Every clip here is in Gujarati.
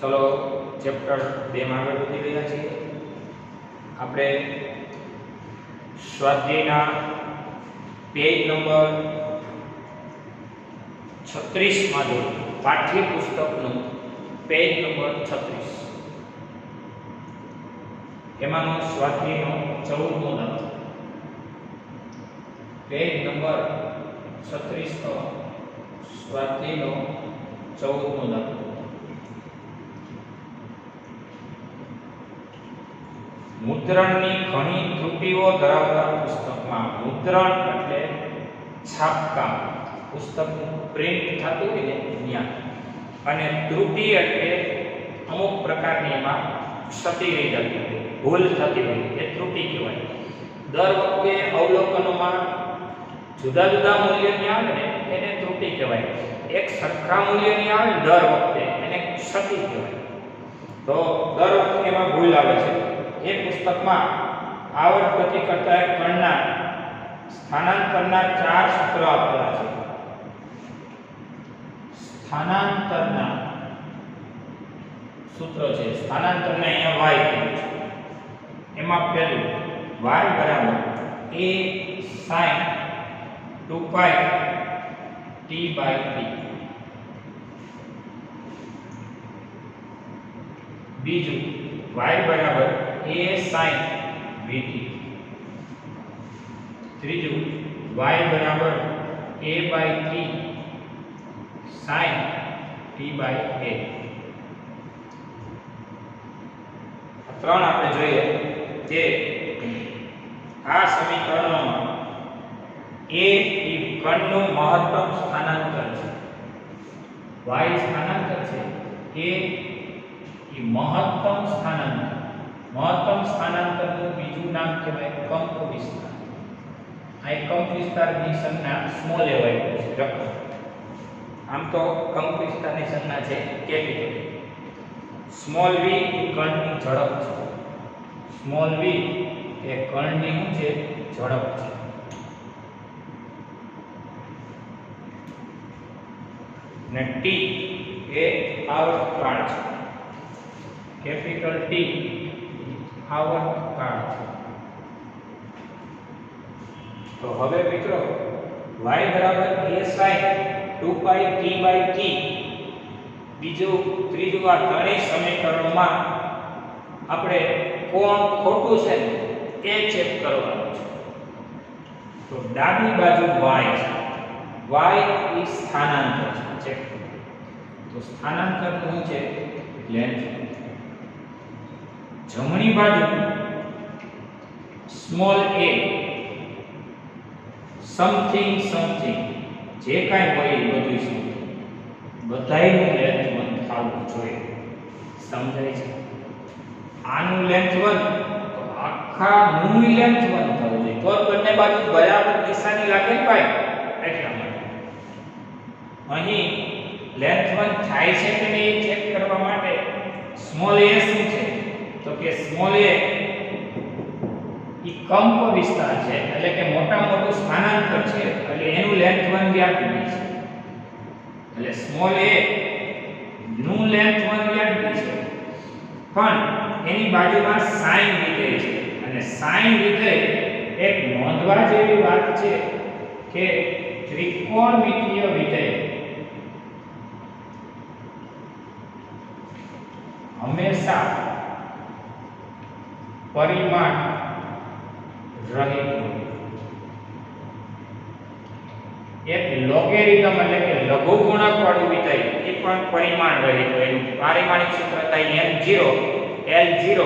चलो चैप्टर 2 में आगे वधी रह्या छीए। આપણે સ્વાધ્યાયના પેજ નંબર 36 માં જો પાઠ્યપુસ્તકનું પેજ નંબર 36 એમાંનો સ્વાધ્યાયનો 14મો દાખલો પેજ નંબર 36 નો સ્વાધ્યાયનો 14મો દાખલો मुद्रणनी घणी त्रुटिओ धरावता पुस्तकमां मुद्रण एटले छापकाम पुस्तकनुं प्रिंट थतुं होय ने त्यां अने त्रुटि एटले अमुक प्रकारनी एमां क्षति रही जती होय भूल थती होय ए त्रुटि कहेवाय। दर वखते अवलोकनोमां जुदा जुदा मूल्यनी आवे ने एने त्रुटि कहेवाय। एक सरखा मूल्यनी आवे दर वखते एने क्षति कहेवाय। तो दर वखते एमां भूल आवे छे। ये पुस्तक में आवृत गति करता है कणना स्थानांतरना 4 सूत्र आपेला छे। स्थानांतरना सूत्र छे स्थानांतरने अहींया y कीधुं छे एमां पहेલું y बराबर a sin 2 pi t by t बीजું y बराबर a sin vt ત્રીજું y बराबर a by 3 sin t by a। ત્રણ આપણે જોઈએ કે આ સમીકરણોમાં a એ કણનું મહત્તમ સ્થાનાંતર છે y સ્થાનાંતર છે a એ મહત્તમ સ્થાનાંતરનું બીજું નામ કહેવાય કંપ વિસ્તાર। આ કંપ વિસ્તારની સંજ્ઞા સ્મોલ a હોય છે લખો। આમ તો કંપ વિસ્તારની સંજ્ઞા છે કેપિટલ સ્મોલ v એ કણની ઝડપ છે। સ્મોલ v એ કણની શું છે ઝડપ છે। ને t એ આવર્તકાળ છે। कैपिटल T आवर्तकाल है। तो हवे मित्रों y बराबर a sin 2 pi t by t बीजो त्रीजो आ त्रणेय समीकरणों આપણે કોણ ખોટું છે એ ચેક કરવાનું છે। તો ડાબી બાજુ y છે y એ સ્થાનાંતર છે ચેક। તો સ્થાનાંતર શું છે લેન્થ। जमणी बाजू स्मॉल a समथिंग जे काई होय बधुं छे बधायनु लेंथ 1 थावुं जोईए। समजाय छे? आनु लेंथ 1 तो आखा નું लेंथ 1 થવું જોઈએ તો બંને બાજુ બરાબર નિશાની લાગે ને ભાઈ એટલા માટે અહીં લેંથ 1 થાય છે કે નહીં ચેક કરવા માટે સ્મોલ a શું છે तो के स्मॉल a ई कंप विस्तार है એટલે કે મોટા મોટું સ્થાનાંતર છે એટલે એનું લેન્થ 1 વ્યાપી છે। એટલે સ્મોલ a નું લેન્થ 1 વ્યાપી છે પણ એની બાજુમાં સાઇન વિધેય છે અને સાઇન વિધેય એક નોંધવા જેવી વાત છે કે ત્રિકોણમિતીય વિધેય હંમેશા परिमाण रहित एक लोगेरिथम એટલે કે લઘુગુણક વાળું વિધેય એ પણ પરિમાણ રહિત હોય। એનું પારિમાણિક સૂત્ર થાય m0 l0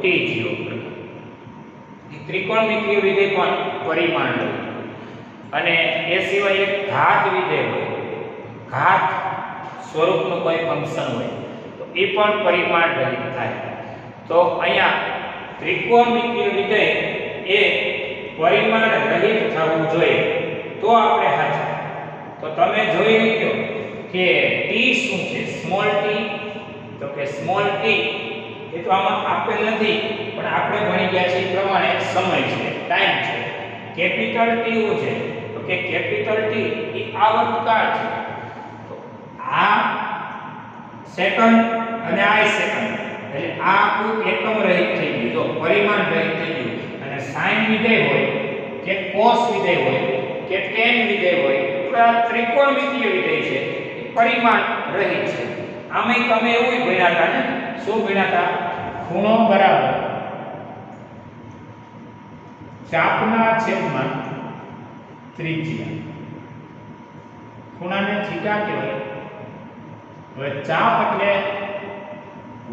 t0 એ ત્રિકોણમિતીય વિધેય પણ પરિમાણ રહિત અને એ સિવાય એક ઘાત વિધેય હોય ઘાત સ્વરૂપનું કોઈ ફંક્શન હોય તો એ પણ પરિમાણ રહિત થાય। તો અહીંયા त्रिकोणमितीय विधेय ए परिमाण रहित थवुं जोईए तो आपणे हाचा। तो तमे जोई लो के t शुं छे स्मॉल t तो के स्मॉल t ए तो आमां आपेल नथी पण आपणे भणी गया छे ए प्रमाणे समय छे टाइम छे। कैपिटल T शुं छे तो के कैपिटल T ई आवर्तकाळ छे। तो आ सेकंड અને આ સેકન્ડ, એટલે આ આખું એકમ રહિત થઈ ગયું, જો પરિમાણ રહિત થઈ ગયું. અને sin વિધેય હોય કે cos વિધેય હોય કે tan વિધેય હોય, આ ત્રિકોણમિતિય વિધેય છે, પરિમાણ રહિત છે. આમાં તમે એવું ભણ્યા હતા ને, શું ભણ્યા હતા? ખૂણો બરાબર ચાપના છેદમાં ત્રિજ્યા. ખૂણાને થીટા કહેવાય. હવે ચાપ એટલે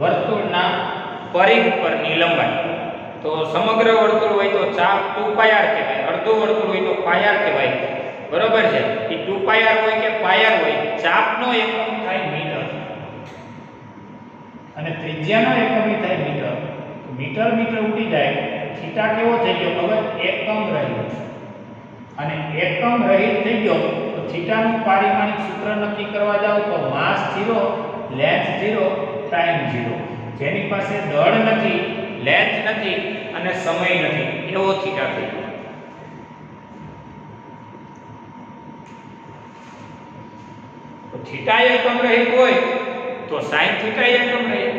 વર્તુળના પરિઘ પરની લંબાઈ. તો સમગ્ર વર્તુળ હોય તો ચાપ 2πr કહેવાય, અડધું વર્તુળ હોય તો πr કહેવાય. બરોબર છે? એ 2πr હોય કે πr હોય, ચાપનો એકમ થાય મીટર અને ત્રિજ્યાનો એકમ થાય મીટર. તો મીટર મીટર ઉડી જાય, થીટા કેવો થઈ ગયો ખબર? એકમ રહિત. અને એકમ રહિત થઈ ગયો તો થીટાનું પારિમાણિક સૂત્ર નક્કી કરવા જાવ તો માસ 0, લેન્થ 0, ટાઈમ 0. જેની પાસે દળ નથી, લેન્થ નથી અને સમય નથી, એવો થીટા થઈ ગયો. તો થીટા એકમ રહિત હોય તો sin થીટા એકમ રહિત,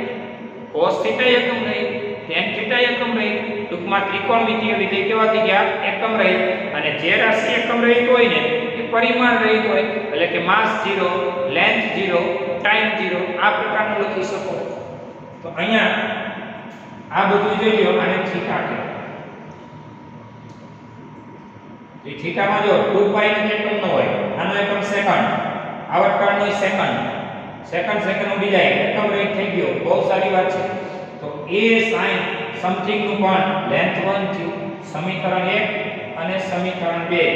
cos થીટા એકમ રહિત, tan થીટા એકમ રહિત. ટૂંકમાં ત્રિકોણમિતિય વિધેય કેવા થઈ ગયા? એકમ રહિત. અને જે રાશિ એકમ રહિત હોય ને એ પરિમાણ રહિત હોય, એટલે કે માસ 0, લેન્થ 0, ટાઈમ 0, આ પ્રકારનું લખી શકો. તો અહીંયા આ બધું જોઈ લો, આને થીટા કહેવાય. એ થીટામાં જો 2π નો એકમ ન હોય, આનો એકમ સેકન્ડ, આવર્તકાળનો સેકન્ડ, સેકન્ડ ઉડી જાય, એકમ રહિત થઈ ગયો. બહુ સારી વાત છે. તો a sin સમથિંગ નું પણ લેન્થ 1 થયું, સમીકરણ 1 અને સમીકરણ 2.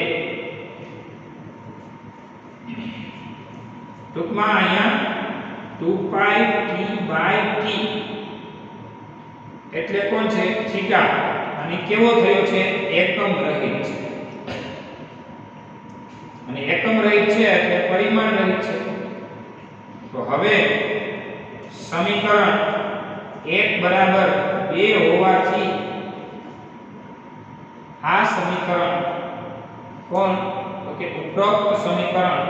ટૂંકમાં અહીંયા 2π t/t એટલે કોણ છે? થીટા. અને કેવો થયો છે? એકમ રહિત છે. અને એકમ રહિત છે એટલે પરિમાણ રહિત છે. તો હવે સમીકરણ 1 બરાબર 2 હોવાથી આ સમીકરણ કોણ? તો કે ઉપરોક્ત સમીકરણ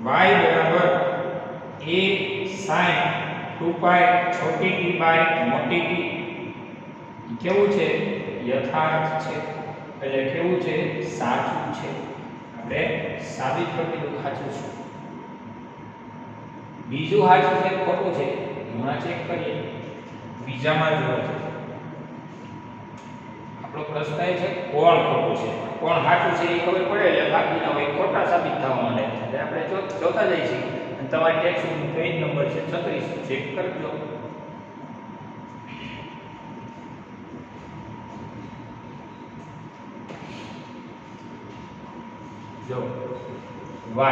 y બરાબર a sin 2π Chhoti t by મોટી t કેવું છે? યથાર્થ છે. એટલે કેવું છે? સાચું છે. આપણે સાબિત કરી દીધું સાચું છે. બીજું સાચું છે ખોટું છે હમણાં ચેક કરીએ. બીજામાં જુઓ છે આપણો પ્રશ્ન એ છે કોણ ખોટું છે, કોણ સાચું છે એ ખબર પડે એટલે બાકીના હોય ખોટા સાબિત થવા માંડે. એટલે આપણે જોતા જઈએ છીએ. અને તમારી ટેક્સ્ટનો પેજ નંબર છે 36, ચેક કરજો. જો y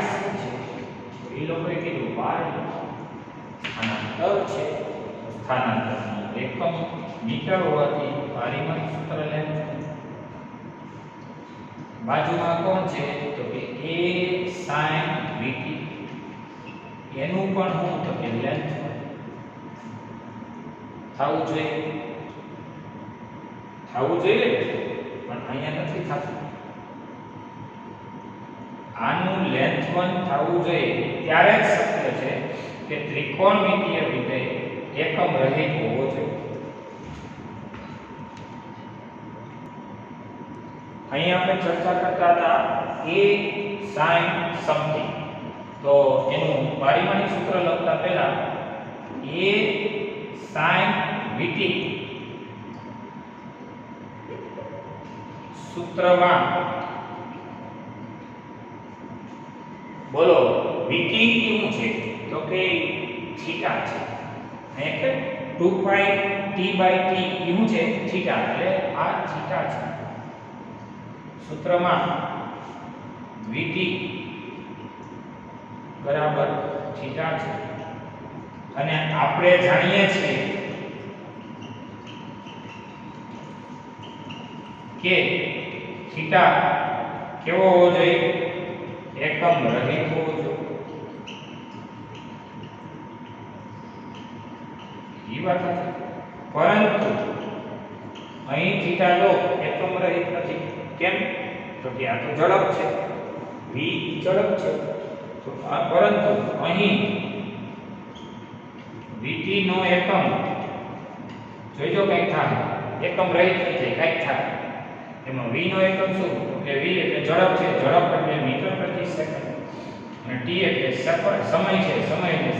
શું છે? એ લોકોએ કીધું y સ્થાનાંતર છે. સ્થાનાંતરનું એકમ મીટર હોવાથી પારિમાણિક સૂત્ર લેન્થ. બાજુમાં કોણ છે? તો કે a sin vt. એનું પણ શું? તો કે લેન્થ થવું જોઈએ, પણ અહીંયા નથી થતું. આનું લેન્થ 1 થવું જોઈએ ત્યારે જ શક્ય છે કે ત્રિકોણમિતિય વિધેય એકમ રહિત હોવો જોઈએ. અહીં આપણે ચર્ચા કરતા હતા a sin સમથિંગ. તો એનું પારિમાણિક સૂત્ર લખતા પહેલા a sin vt સૂત્રમાં બોલો vt શું છે? તો કે થીટા છે. એટલે 2π t/t શું છે? થીટા. એટલે આ થીટા છે. સૂત્રમાં vt બરાબર થીટા છે. અને આપણે જાણીએ છીએ કે થીટા કેવો હોવો જોઈએ? એકમ રહિત હોવો જોઈએ. એ વાત છે. પરંતુ અહીં થીટા લો એ એકમ રહિત નથી. કેમ? તો કે આ તો ઝડપ છે, v ઝડપ છે. તો પરંતુ અહીં vt નો એકમ જોઈજો કંઈક થાય, એકમ રહિત નહીં થાય, કંઈક થાય. એમાં v નો એકમ શું? તો કે v એટલે ઝડપ છે, ઝડપ એટલે મીટર પ્રતિ સેકન્ડ, અને t એટલે સમય છે, સમય એટલે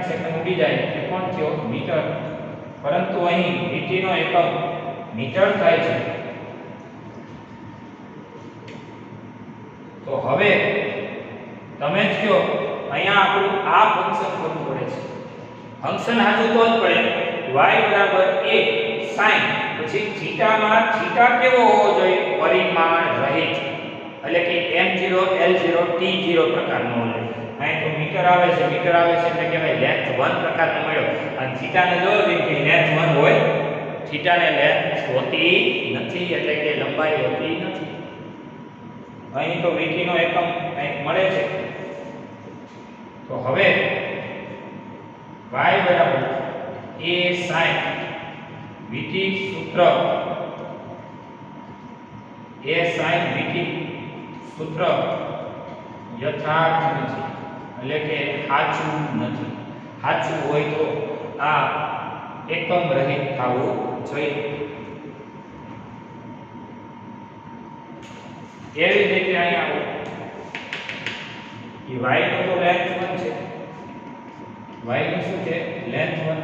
સેકન્ડ ઉડી જાય એટલે કોણ થયો? મીટર. પરંતુ અહીં vt નો એકમ મીટર થાય છે. તો હવે તમે જ કહો, અહીંયા આપણું આ ફંક્શન કરવું પડે છે. ફંક્શન હાજુ તો જ પડે. y બરાબર a sin, પછી થીટામાં થીટા કેવો હોવો જોઈએ? પરિમાણ રહિત, એટલે કે m0 l0 t0 પ્રકારનો હોવો જોઈએ. અહીં તો મીટર આવે છે એટલે કહેવાય લેન્થ 1 પ્રકારનો મળ્યો. અને થીટાને જોયો કે લેન્થ 1 હોય, થીટાને લેન્થ હોતી નથી, એટલે કે લંબાઈ હોતી નથી. અહીં તો vt નો એકમ અહીં મળે છે. તો હવે y બરાબર a sin vt સૂત્ર, a sin vt સૂત્ર યથાર્થ નથી, એટલે કે સાચું નથી. સાચું હોય તો આ એકમ રહિત થવું જોઈએ. એવી રીતે અહીંયા y નો તો લેન્થ 1 છે, y નું શું છે? લેન્થ 1.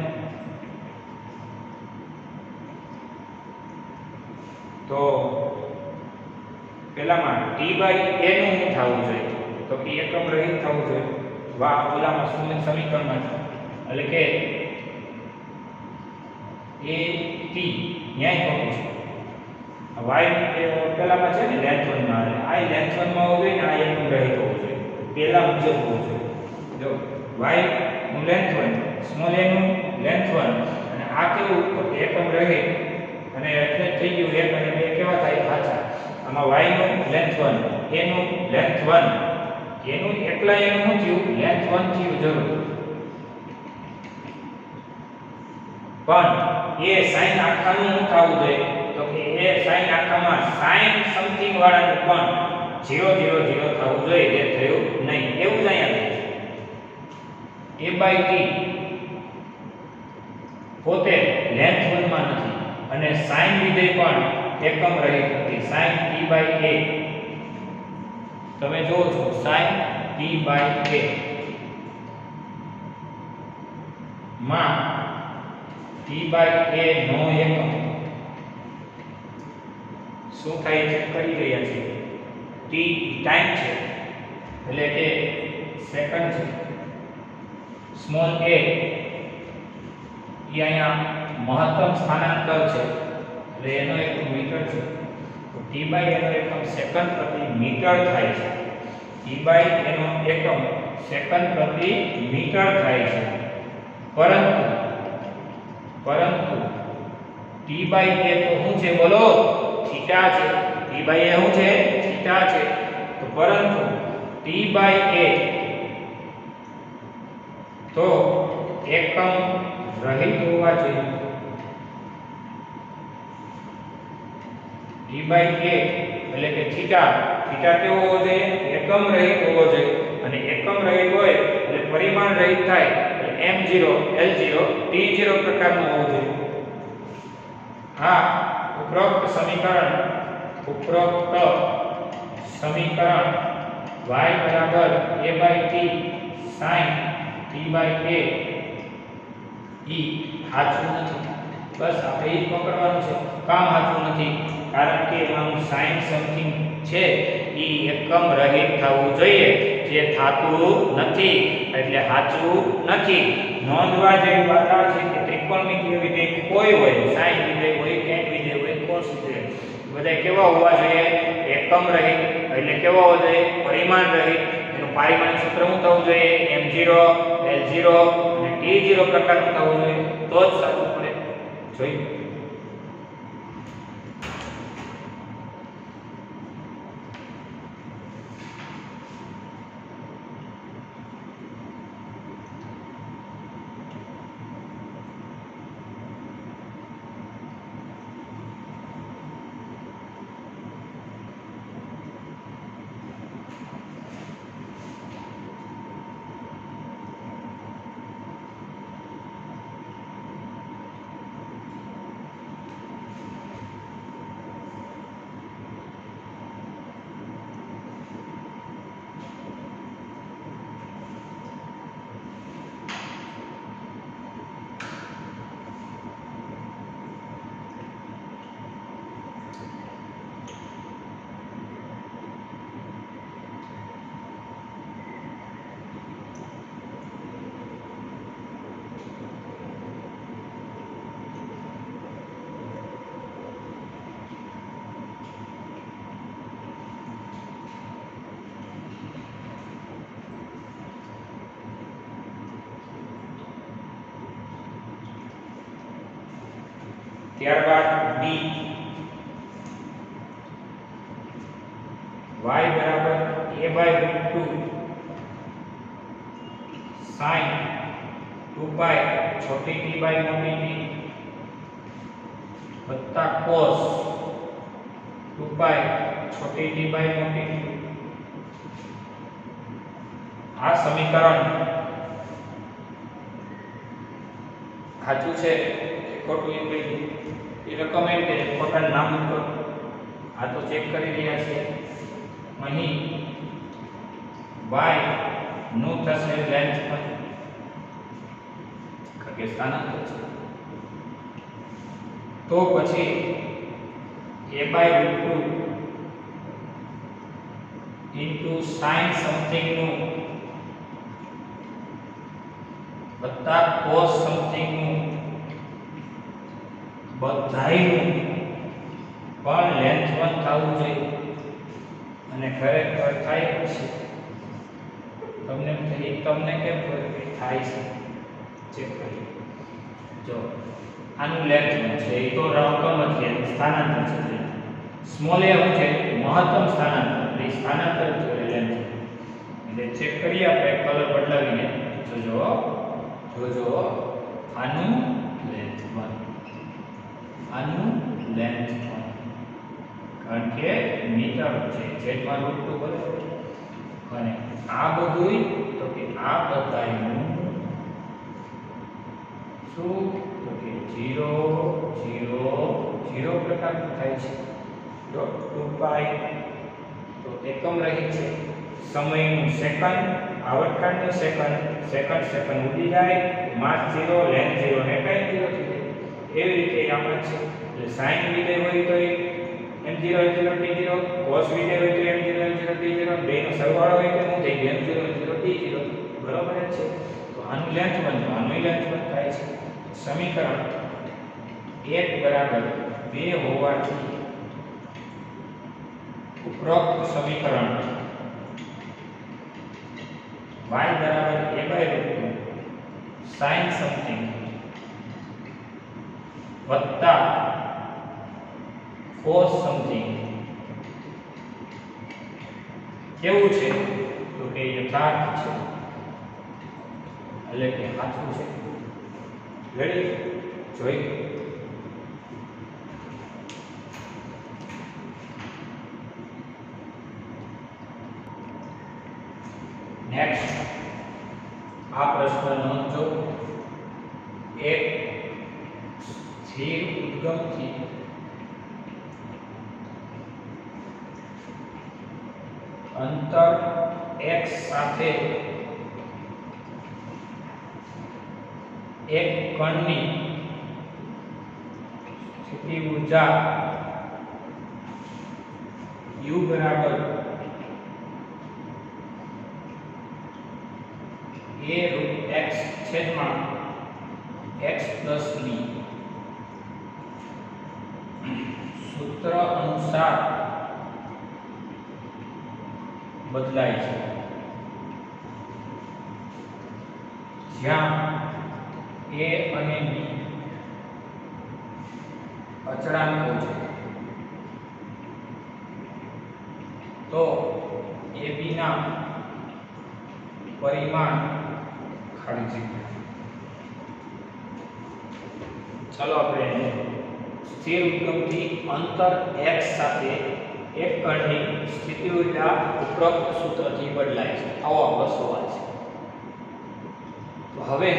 તો પેલામાં t બાય a નું શું થવું જોઈએ? તો કે એકમ રહિત થવું જોઈએ. ઓલામાં સમીકરણમાં છે, એટલે કે a t ન્યાય થવું છે. y પેલામાં છે ને લેન્થ 1 માં, આ લેન્થ 1 માં હોવું જોઈએ ને આ એકમ રહિત હોવું જોઈએ. પેલા મુજબ હોવું જોઈએ. જો y નું લેન્થ 1, સ્મોલ a નું લેન્થ 1, અને આ કેવું એકમ રહિત, અને એટલે થઈ ગયું એક અને બે કેવા થાય? સાચા. આમાં y નું લેન્થ 1, a નું લેન્થ 1, એનું એકલા એનું શું થયું? લેન્થ 1 થયું જરૂર. પણ એ sin આખાનું શું થવું જોઈએ? તો કે એ sin આખામાં sin સમથિંગ વાળાનું પણ 0 0 0 થવું જોઈએ, જે થયું નહીં. એવું જ અહીંયા થાય છે. a બાય t પોતે લેન્થ 1 માં નથી, અને sin વિધેય પણ એકમ રહિત નથી. sin t બાય a તમે જોવો છો, sin t બાય a માં t બાય a નો એકમ શું થાય છે? કરી રહ્યા છે. t ટાઈમ છે, એટલે કે સેકન્ડ છે. સ્મોલ a એ અહીંયા મહત્તમ સ્થાનાંતર છે, એટલે એનો એકમ મીટર છે. તો t બાય એનો એકમ સેકન્ડ પ્રતિ મીટર થાય છે. t બાય એનો એકમ સેકન્ડ પ્રતિ મીટર થાય છે. પરંતુ t બાય a તો શું છે? બોલો, થીટા છે. t બાય a શું છે? થીટા છે. તો પરંતુ t બાય a તો એકમ રહિત હોવા જોઈએ. t બાય a એટલે કે થીટા કેવો હોવો જોઈએ? એકમ રહિત હોવો જોઈએ. અને એકમ રહિત હોય એટલે પરિમાણ રહિત થાય, એટલે m0 l0 t0 પ્રકારનું હોવું જોઈએ. હા, ઉપરોક્ત સમીકરણ y બરાબર a by t sin t by a ઈ સાચું નથી. બસ આપણે ઈ પકડવાનું છે. કામ સાચું નથી? કારણ કે એમાં sin સમથિંગ છે ઈ એકમ રહિત થવું જોઈએ, જે થાતું નથી, એટલે સાચું નથી. નોંધવા જેવી વાત આ છે કે ત્રિકોણમિતિય વિધેય કોઈ હોય, sin વિધેય હોય, tan વિધેય હોય, cos વિધેય, બધા કેવા હોવા જોઈએ? એકમ રહિત, એટલે કેવા હોવા જોઈએ? પરિમાણ રહિત. એનું પારિમાણિક સૂત્ર શું થવું જોઈએ? m0 l0 અને t0 પ્રકારનું થવું જોઈએ, તો જ સાચું પડે. જોઈએ ત્યારબાદ b y બરાબર a/√2 sin 2 छोटी t by मोटी t वत्ता cos 2 छोटी t by मोटी t આ સમીકરણ સાચું છે કે ખોટું એ કઈ રેકમેન્ડ કે પોતાનું નામ કરો આ તો ચેક કરી રહ્યા છે અહીં y નું થશે લેન્થ પણ કે સ્થાનાંતર છે તો પછી a/√2 into sin something નું વત્તા cos something નું બધાયનું પણ લેન્થ 1 થવું જોઈએ અને ખરેખર થાય છે તમને કેમ થાય છે ચેક કરીએ જો આનું લેન્થ છે એ તો રકમ જ છે સ્થાનાંતર છે સ્મોલ એ શું છે મહત્તમ સ્થાનાંતર એટલે સ્થાનાંતર છે લેન્થ એટલે ચેક કરીએ આપણે કલર બદલાવીને જોજો આનું લેન્થ 1 આનું લેન્થ 1 કારણ કે મીટર છે છેદમાં √2 બરાબર અને આ બધુંય તો કે આ બધાયનું શું તો કે 0 0 0 પ્રકારનું થાય છે તો 2 તો એકમ રહી છે સમયનું સેકન્ડ આવર્તનનું સેકન્ડ ઉડી જાય માસ 0 લેન્થ 0 ને ટાઈમ 0 થઈ જાય એવી રીતે આપણે છે એટલે sin વિધેય હોય તો m0 m0 t0 cos વિધેય હોય તો m0 m0 t0 બેનો સરવાળો હોય તો શું થઈ ગયું m0 m0 t0 બરાબર જ છે તો આનું લેન્થ 1 તો આનું લેન્થ 1 થાય છે સમીકરણ 1 બરાબર 2 હોવાથી ઉપરોક્ત સમીકરણ y બરાબર a/√2 sin something વત્તા cos something કેવું છે તો કે યથાર્થ છે એટલે કે સાચું છે રેડી જોઈ નેક્સ્ટ આ પ્રશ્ન નોંધો એક સ્થિર ઉદ્ગમથી અંતર x સાથે એક કણની સ્થિતિ ઊર્જા u બરાબર a√x છેદમાં x પ્લસ b સૂત્ર અનુસાર બદલાય છે જ્યાં a અને b અચળાંકો છે તો ab ના પરિમાણ ખાલી જગ્યા ચાલો આપણે સ્થિર ઉદ્ગમથી અંતર x સાથે એક કણની સ્થિતિ ઊર્જા ઉપરોક્ત સૂત્રથી બદલાય છે આવો આપણો સવાલ છે તો હવે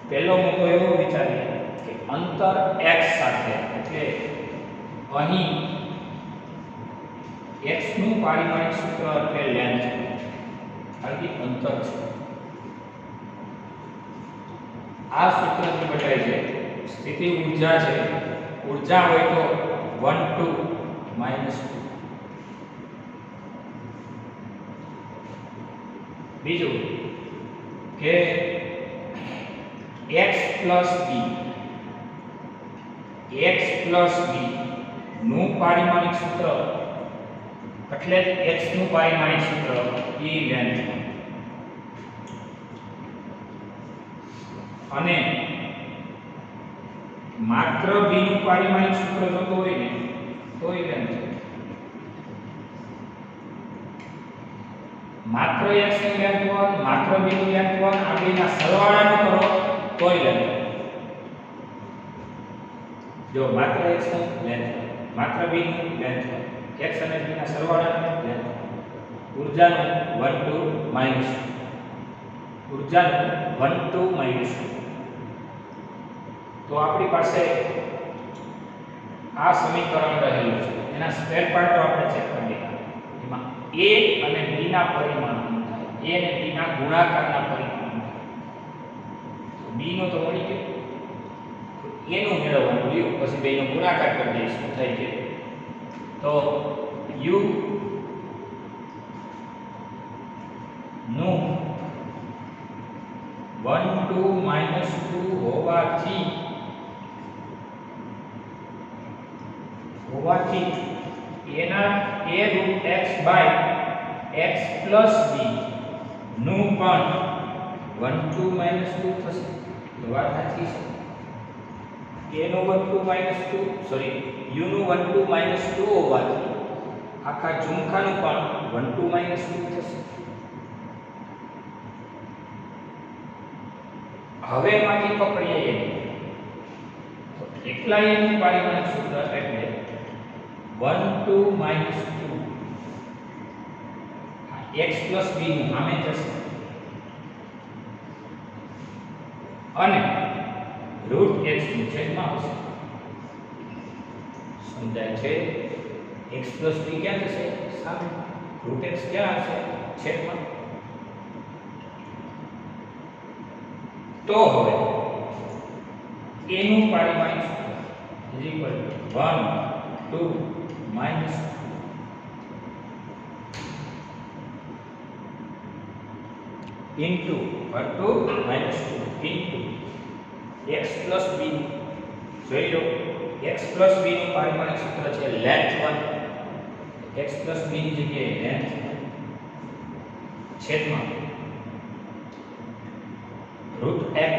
પહેલો મુદ્દો એવો વિચારીએ કે અંતર x સાથે એટલે અહીં x નું પારિમાણિક સૂત્ર એટલે લેન્થ એટલે અંતર છે આ સૂત્રથી બદલાય છે સ્થિતિ ઊર્જા છે ઊર્જા હોય તો 1 2 -2 બીજું કે x plus b નું પારિમાણિક સૂત્ર એટલે x નું પારિમાણિક સૂત્ર e લેન્થ અને માત્ર b નું પારિમાણિક સૂત્ર જોતો હોય ને તો એ લેન્થ માત્ર x ની લેન્થ 1 માત્ર b ની લેન્થ 1 આ બેના સરવાળાનો કરો તોય લેન્થ જો માત્ર x ની લેન્થ માત્ર b ની લેન્થ x અને b ના સરવાળાનો લેન્થ ઊર્જાનું 1 2 માઈનસ ઊર્જાનું 1 2 માઈનસ તો આપણી પાસે આ સમીકરણ રહેલું છે એના સ્પેર પાર્ટો આપણે ચેક કરી લીધા એમાં a અને b ના પરિમાણ થાય a અને b ના ગુણાકારના પરિમાણ થાય b નો તો મળી ગયો a નું મેળવવાનું રહ્યું પછી બે નો ગુણાકાર કરી દઈશું થઈ ગયો તો u નું 1 2 2 હોવાથી એના a root x by x plus b નું પણ 1 2 2 થશે તો વાત સાચી છે a નું 1 2 2 સોરી u નું 1 2 2 હોવાથી આખા ઝુમખાનું પણ 1 2 2 થશે હવે એમાંથી પકડીએ તો એકલા a નું પારિમાણિક સૂત્ર એટલે 1 2 2 x plus b નું સામે જશે અને રૂટ x નું છેદમાં આવશે સમજાય છે x plus b ક્યાં જશે સામે રૂટ x ક્યાં આવશે છેદમાં તો હવે a નું પારિમાણિક સૂત્ર is equal to 1 2 minus into 1 2 minus 2 into x plus b જોઈ લો x plus b નું પારિમાણિક સૂત્ર છે length 1 x plus b ની જગ્યાએ length છેદમાં રૂટ x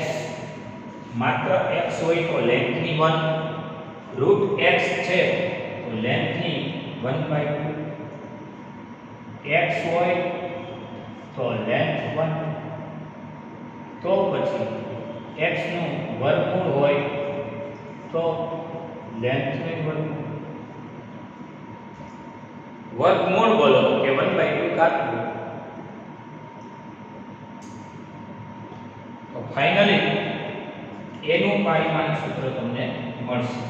માત્ર x હોય તો length ની 1 રૂટ x છે તો length ની 1/2 x હોય તો length 1 તો પછી x નું વર્ગમૂળ હોય તો length નું વર્ગમૂળ બોલો કે 1/2 કાઢવું તો ફાઇનલી a નું પારિમાણિક સૂત્ર તમને મળશે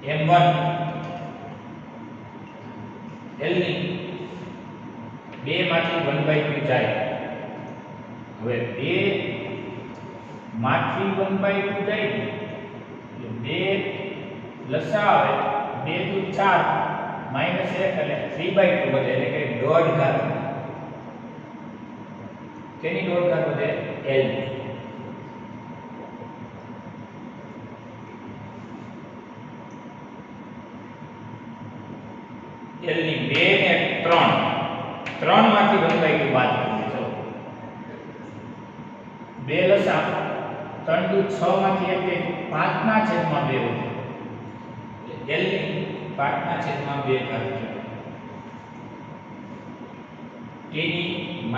m1 l ની 2 માંથી 1/2 જાય હવે 2 માંથી 1/2 જાય એટલે 2 લસા આવે 2 દુ 4 -1 એટલે 3/2 વધે એટલે કે દોઢ ઘાત કેની દોઢ ઘાત વધે l l ની 2 ને 3 માંથી 1/2 બાદ કરીએ ચલો 2 લસા 3 દુ 6 માંથી 1 5 ના છેદમાં 2 વધે l ની 5 ના છેદમાં 2 ઘાત t ની -2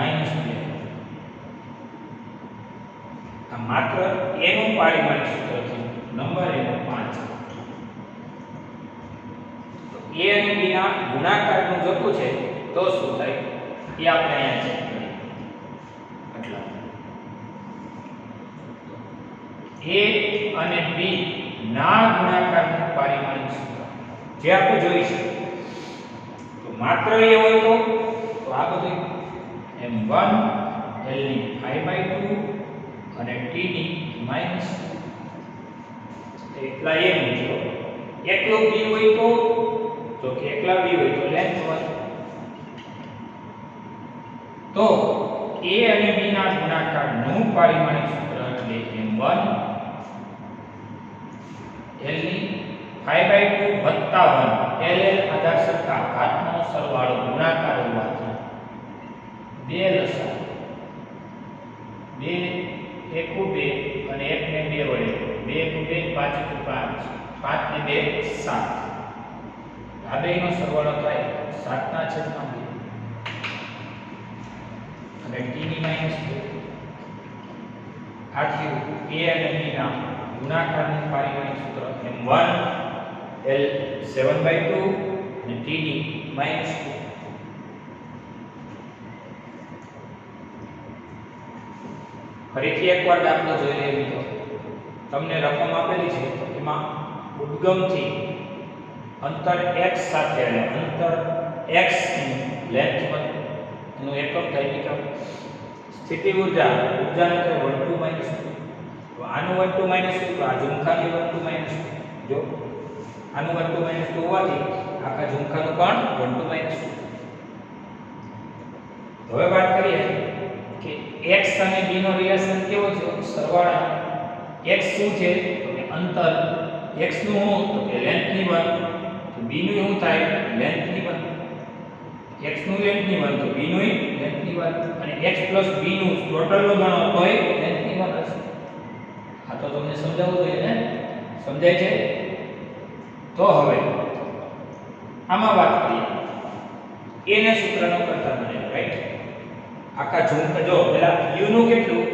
આ માત્ર a નું પારિમાણિક સૂત્ર છે નંબર એનો 5 a અને b ના ગુણાકારનું જોતું છે તો શું થાય એ આપણે અહીંયા ચેક કરીએ આટલા a અને b ના ગુણાકારનું પારિમાણિક સૂત્ર જે આપણે જોઈશું તો માત્ર a હોય તો આ બધું m1 l ની 5/2 અને t ની -2 એકલા a મૂકજો એકલો b હોય તો કે એકલા b હોય તો length 1 તો a અને b ના ગુણાકારનું પારિમાણિક સૂત્ર એટલે m1 l ની 5/2 વત્તા 1 l આધાર સરખા ઘાતનો સરવાળો ગુણાકાર હોવાથી 2 લસા 2 2 એકુ 2 અને 1 ને 2 વડે 2 એકુ 2 5 એકુ 5 5 ને 2 7 આ બેનો સરવાળો થાય 7 ના છેદમાં 2 અને t ની -2 આ થયું a અને b ના ગુણાકારનું પારિમાણિક સૂત્ર m1 l 7/2 અને t ની -2 ફરીથી એકવાર દાખલો જોઈ લઈએ મિત્રો તમને રકમ આપેલી છે તો એમાં ઉદ્ગમથી અંતર x સાથે એટલે અંતર x ની લેન્થ નું એકમ થાય મીટર સ્થિતિ ઊર્જાનું થાય 1 2 -2 તો આનું 1 2 -2 તો આ ઝુમખાની 1 2 -2 જો આનું 1 2 -2 હોવાથી આખા ઝુમખાનું પણ 1 2 -2 હવે વાત કરીએ કે x અને b નો રિલેશન કેવો છે સરવાળા x શું છે તો કે અંતર x નું શું તો કે લેન્થ ની 1 તો b નું શું થાય લેન્થ ની 1 x નું લેન્થ ની 1 તો b નું લેન્થ ની 1 અને x b નું ટોટલ નો ગણો તોય લેન્થ ની 1 હશે આ તો તમને સમજાવવું જોઈએ ને સમજાય છે તો હવે આમાં વાત કરીએ a ને સૂત્રનો કરતા બને રાઈટ આખા ઝુમખા જો પેલા u નું કેટલું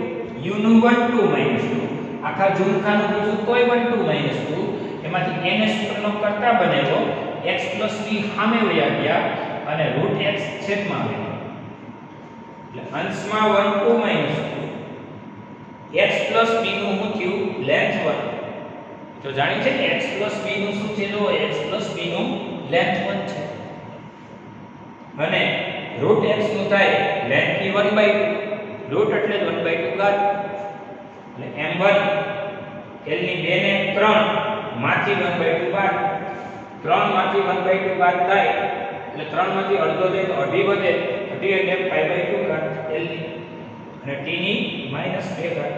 u નું 1 2 -2 આખા ઝુમખાનું બીજું તોય 1 2 -2 એમાંથી a ને સૂત્રનો કરતા બનેલો x b સામે વયા ગયા અને √x છેદમાં આવે એટલે અંશમાં 1 2 -2 x b નું શું થયું લેન્થ 1 તો જાણી છે x b નું શું છે જો x b નું લેન્થ 1 છે અને √x નું થાય લેન્થ ની 1/2 રુટ એટલે 1/2 ઘાત એટલે m1 l ની 2 ને 3 માંથી 1/2 બાદ 3 માંથી 1/2 બાદ થાય એટલે 3 માંથી અડધો જાય તો અઢી વધે અઢી એટલે π/2 ઘાત l ની અને t ની -2 ઘાત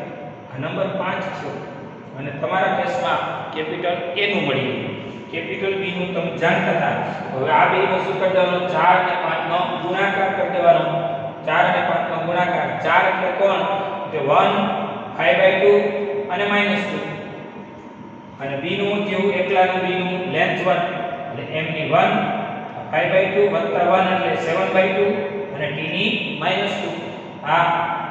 આ નંબર 5 છે અને તમારા કેસમાં કેપિટલ A નું મળી કેપિટલ B નું તમે જાણતા હતા હવે આ બે વસ્તુ કરી દેવાનો 4 અને 5 નો ગુણાકાર કરી દેવાનો 4 અને 5 નો ગુણાકાર 4 એટલે કોણ કે 1 5/2 અને -2 અને b નું કેવું એકલાનું b નું લેન્થ 1 એટલે m ની 1 5/2 + 1 એટલે 7/2 અને t ની -2 આ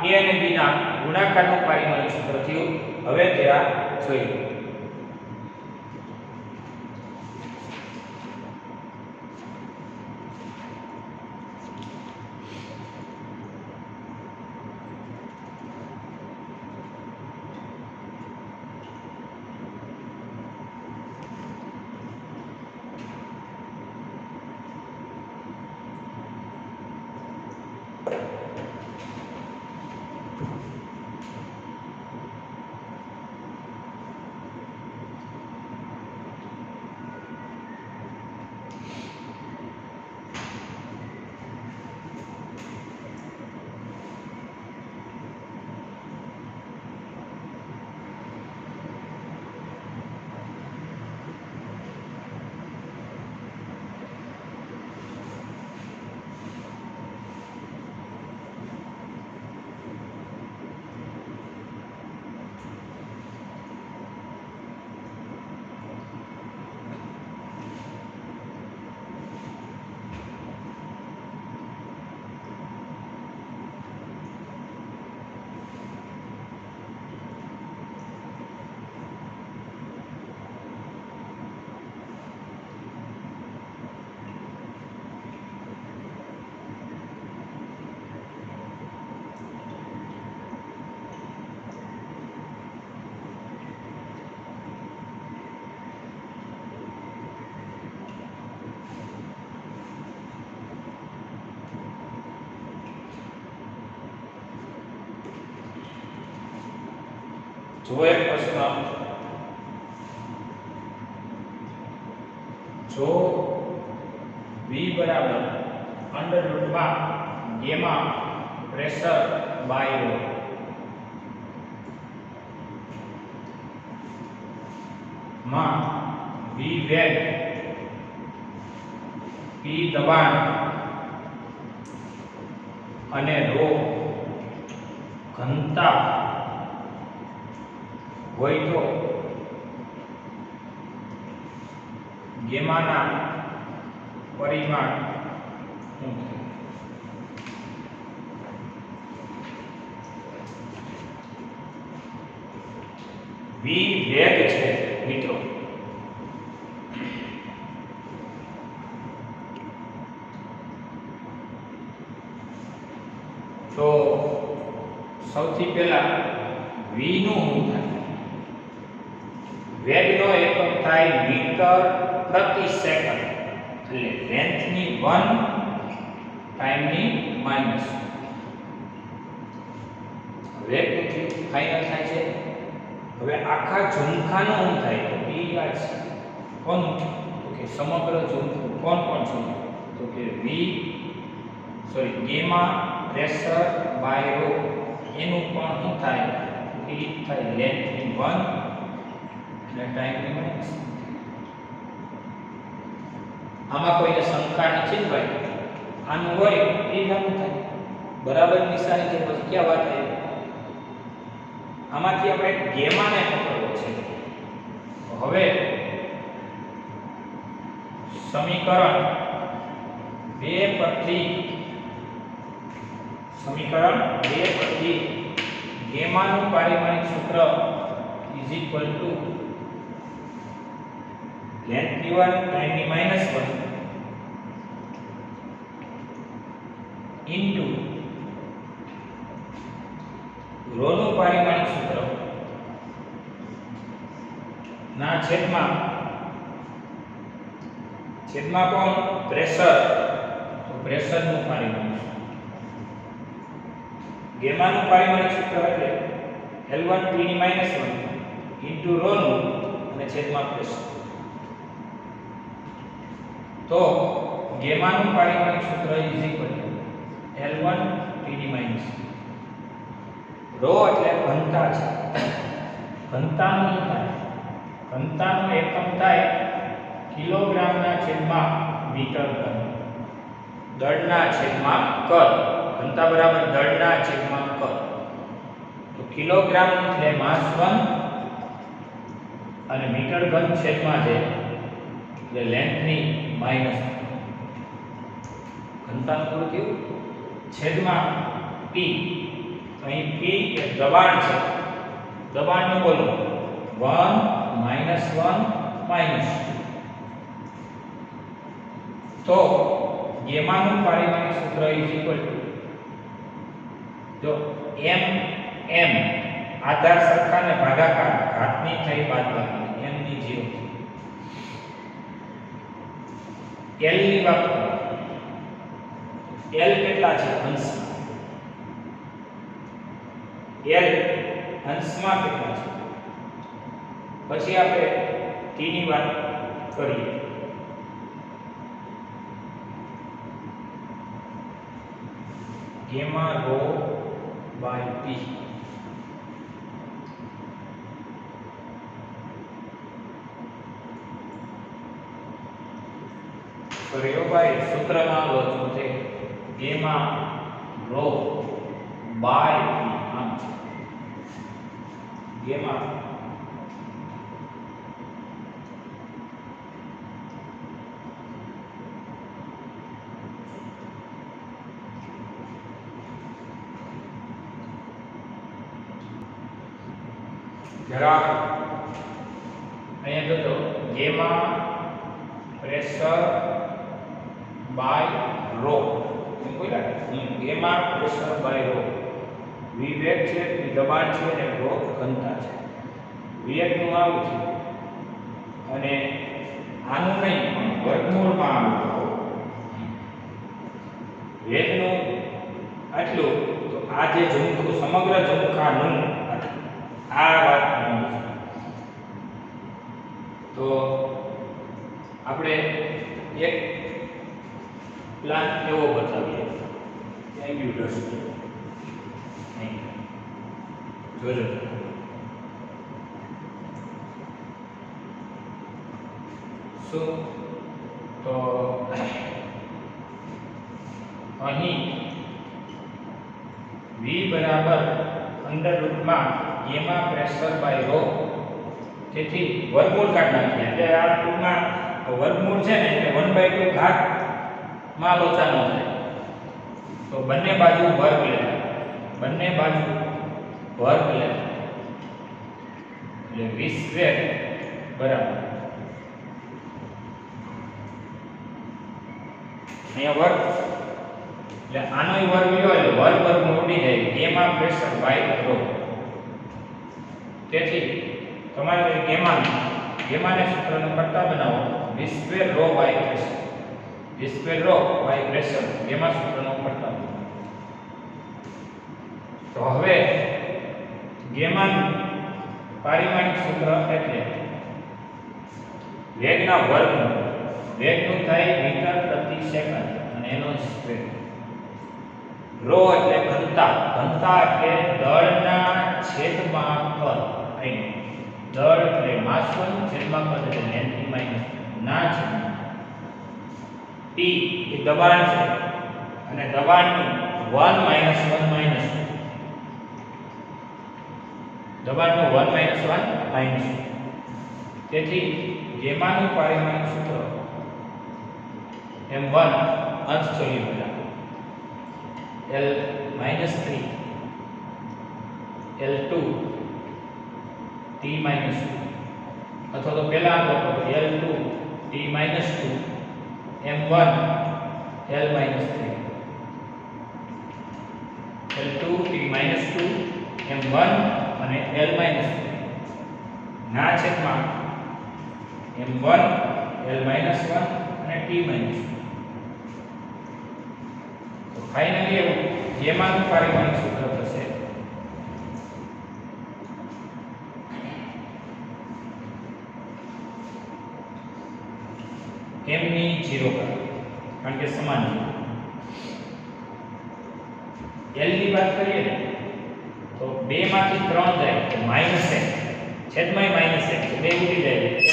a અને b ના ગુણાકારનું પારિમાણિક સૂત્ર થયું હવે જરા જોઈએ જો એક પ્રશ્ન જો v બરાબર √ ગામા પ્રેશર બાય રો માં v વેગ p દબાણ અને રો ઘનતા હોય તો ગેમાના પરિમાણ શું છે? v વેગ છે મિત્રો. તો સૌથી પહેલા v નું શું થાય? વેગનો એકમ થાય મીટર પ્રતિ સેકન્ડ, એટલે લેન્થની 1 ટાઈમની માઈનસ. વેગ ફાઇનલ થાય છે. હવે આખા ઝુમખાનું શું થાય? તો b આ છે કોનું? તો કે સમગ્ર ઝુમખું કોણ છે? તો કે ગેમા પ્રેશર બાય રો એનું પણ શું થાય? તો એ થાય લેન્થની 1 અને ટાઈમની માઈનસ. આમાં કોઈને શંકા નથી ને ભાઈ? આનું હોય એ નાનું થાય બરાબર નિશાની છે. પછી ક્યાં વાત આવી? આમાંથી આપણે ગેમાને પકડવો છે. હવે સમીકરણ 2 પરથી ગેમાનું પારિમાણિક સૂત્ર ઇઝ ઇક્વલ ટુ લેન્થની 1 ટાઈમની માઈનસ 1 ઇન્ટુ રોનું પારિમાણિક સૂત્ર ના છેદમાં કોણ? પ્રેશર. તો પ્રેશરનું પારિમાણિક સૂત્ર. ગેમાનું પારિમાણિક સૂત્ર એટલે L1 T ની માઈનસ 1 ઇન્ટુ રોનું અને છેદમાં પ્રેશર. તો ગેમાનું પારિમાણિક સૂત્ર is equal to L1 T ની માઈનસ રો એટલે ઘનતા છે. ઘનતાનું શું થાય? ઘનતાનો એકમ થાય કિલોગ્રામના છેદમાં મીટર ઘન. દળના છેદમાં કદ. ઘનતા બરાબર દળના છેદમાં કદ. તો કિલોગ્રામ એટલે માસ 1 અને મીટર ઘન છેદમાં છે એટલે લેન્થની માઈનસ. ઘનતાનું પૂરું થયું. છેદમાં p. અહીં p એ દબાણ છે. દબાણનું બોલો 1 -1 તો ગેમાનું પારિમાણિક સૂત્ર ઇઝ ઇક્વલ ટુ જો m આધાર સરખાને ભાગાકાર ઘાતની થઈ બાદબાકી m ની 0. l ની વાત કરીએ. l કેટલા છે? અંશમાં. l અંશમાં કેટલા છે? પછી આપણે t ની વાત કરીએ. Gamma rho by p. કર્યો ભાઈ સૂત્રમાં લોચો છે ગેમા રો બાય p. આમ છે ગેમા જરા અહીંયા જોજો ગેમા પ્રેશર બાય રો એમ કોઈ લાગે ગેમા પ્રેશર બાય રો. વી વેગ છે એ દબાણ છે અને રો ઘનતા છે. વેગનું આવું છે અને આનું નહીં પણ વર્ગમૂળમાં આવું. વેગનું આટલું તો આ જે ઝુમખું સમગ્ર ઝુમખાનું આ વાત તો આપણે એક પ્લાન એવો બતાવીએ. થેન્ક યુ દર્શક. જોજો શું તો અહીં v બરાબર અંડર રૂટમાં ગેમા પ્રેશર બાય રો, તેથી વર્ગમૂળ કાઢી નાખીએ એટલે આ ટૂંકમાં વર્ગમૂળ છે ને એટલે 1/2 ઘાત માં લોચા ન થાય, તો બંને બાજુ વર્ગ લેતા, બંને બાજુ વર્ગ લેતા એટલે 20 બરાબર અહીંયા વર્ગ એટલે આનોય વર્ગ લ્યો એટલે વર્ગ ઉડી જાય ગેમા પ્રેશર બાય રો, તેથી તમારે ગેમાને સૂત્રને કરતા બનાવો v² rho by pressure, v² rho by pressure gamma સૂત્રનો કરતા. તો હવે ગેમાનું પારિમાણિક સૂત્ર એટલે વેગના વર્ગનું, વેગનું થાય મીટર પ્રતિ સેકન્ડ અને એનો સ્ક્વેર. રો એટલે ઘનતા, ઘનતા એટલે દળના છેદમાં કદ, અહીં દળ એટલે માસ 1 છેદમાં કદ એટલે લેન્થ માઈનસ ના છેદમાં. ટી એ દબાણ છે અને દબાણનું 1 - 1 - 2, દબાણનું 1 - 1 - 2. તેથી ગેમાનું પારિમાણિક સૂત્ર m1 અંશ જોઈએ પહેલા L - 3 L2 T - 2, અથવા તો પહેલા આપો L2 T - 2 m1 L - 3, L2 T - 2 m1 અને L - 3 ના છેદમાં m1 L - 1 અને T - 2. તો ફાઇનલી એવું ગેમાનું પારિમાણિક સૂત્ર થશે m ની 0 કારણ કે સમાન છે. L ની વાત કરીએ ને તો 2 માંથી 3 જાય તો -1 છેદમાં -1 છે, 2 ઉડી જાય એટલે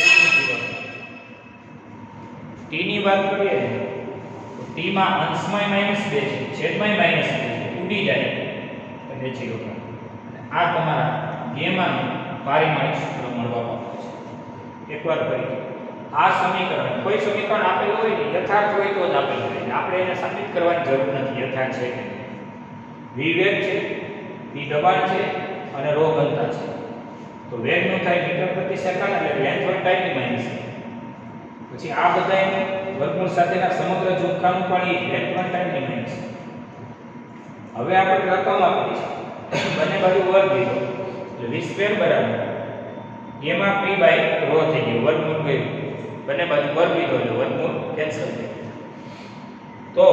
t ની વાત કરીએ ને તો t માં અંશમાં -2 છે, છેદમાં -2 છે, ઉડી જાય એટલે 0. આ તમારા ગેમાનું પારિમાણિક સૂત્ર મળવા પામે છે. એકવાર કરી આ સમીકરણ, કોઈ સમીકરણ આપેલું હોય ને યથાર્થ હોય તો જ આપેલું હોય, આપણે એને સાબિત કરવાની જરૂર નથી યથાર્થ છે કે v વેગ છે, v દબાણ છે અને ρ ઘનતા છે. તો વેગનું થાય મીટર પ્રતિ સેકન્ડ એટલે લેન્થ 1 ટાઈમ માઈનસ. પછી આ બધાય વર્ગમૂળ સાથેના સમગ્ર જોડકાનું પણ એ લેન્થ 1 ટાઈમ માઈનસ. હવે આપણે રકમ આપી છે બંને બાજુ વર્ગ લીધો એટલે v² બરાબર એમાં p બાય ρ થઈ ગયું, વર્ગમૂળ ગયું, બંને બાજુ વર્ગ લીધો એટલે વર્ગમૂળ કેન્સલ થઈ ગયું. તો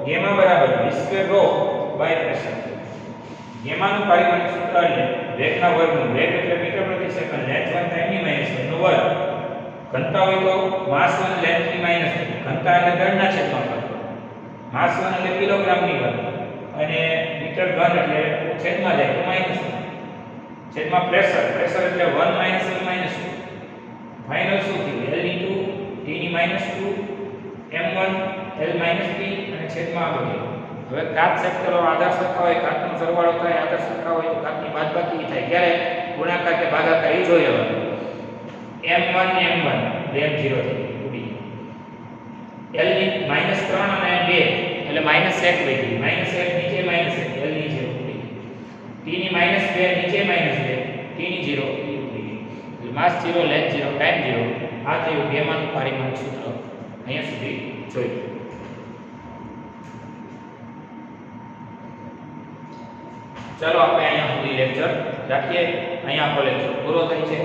ગેમા બરાબર v² ρ બાય પ્રેશર. ગેમાનું પારિમાણિક સૂત્ર એટલે વેગના વર્ગનું, વેગ એટલે મીટર પ્રતિ સેકન્ડ, લેન્થ 1 ટાઈમ માઈનસ નો વર્ગ, ઘનતા હોય તો માસ 1 લેન્થ ની માઈનસ, ઘનતા એટલે દળના છેદમાં કદ, માસ 1 એટલે કિલોગ્રામની વર્ગ અને મીટર ઘન એટલે છેદમાં જાય તો માઈનસ છેદમાં પ્રેશર, પ્રેશર એટલે 1 - 1 - 2. ફાઇનલ શું થયું L * T ની -2 m1 L - T અને છેદમાં આ બધું. હવે ઘાત સેટ કરો, આધાર સરખા હોય ઘાતનો સરવાળો થાય, આધાર સરખા હોય તો ઘાતની બાદબાકી થાય, ક્યારે ગુણાકાર કે ભાગાકાર એ જોઈ લેવાનું. m1 m1 બે 0 થઈ ઉડી. L ની -3 અને 2 એટલે -1 વઈ ગઈ, -1 નીચે -1 L ની 0 ઉડી. T ની -2 નીચે -2 T ની 0 ઉડી ગઈ. એટલે માસ 0 લેન્થ 0 ટાઈમ 0. આ થયું ગેમાનું પારિમાણિક સૂત્ર. અહીંયા સુધી જોઈ. ચાલો આપણે અહીંયા સુધી લેક્ચર રાખીએ. અહીંયા આપણો લેક્ચર પૂરો થાય છે.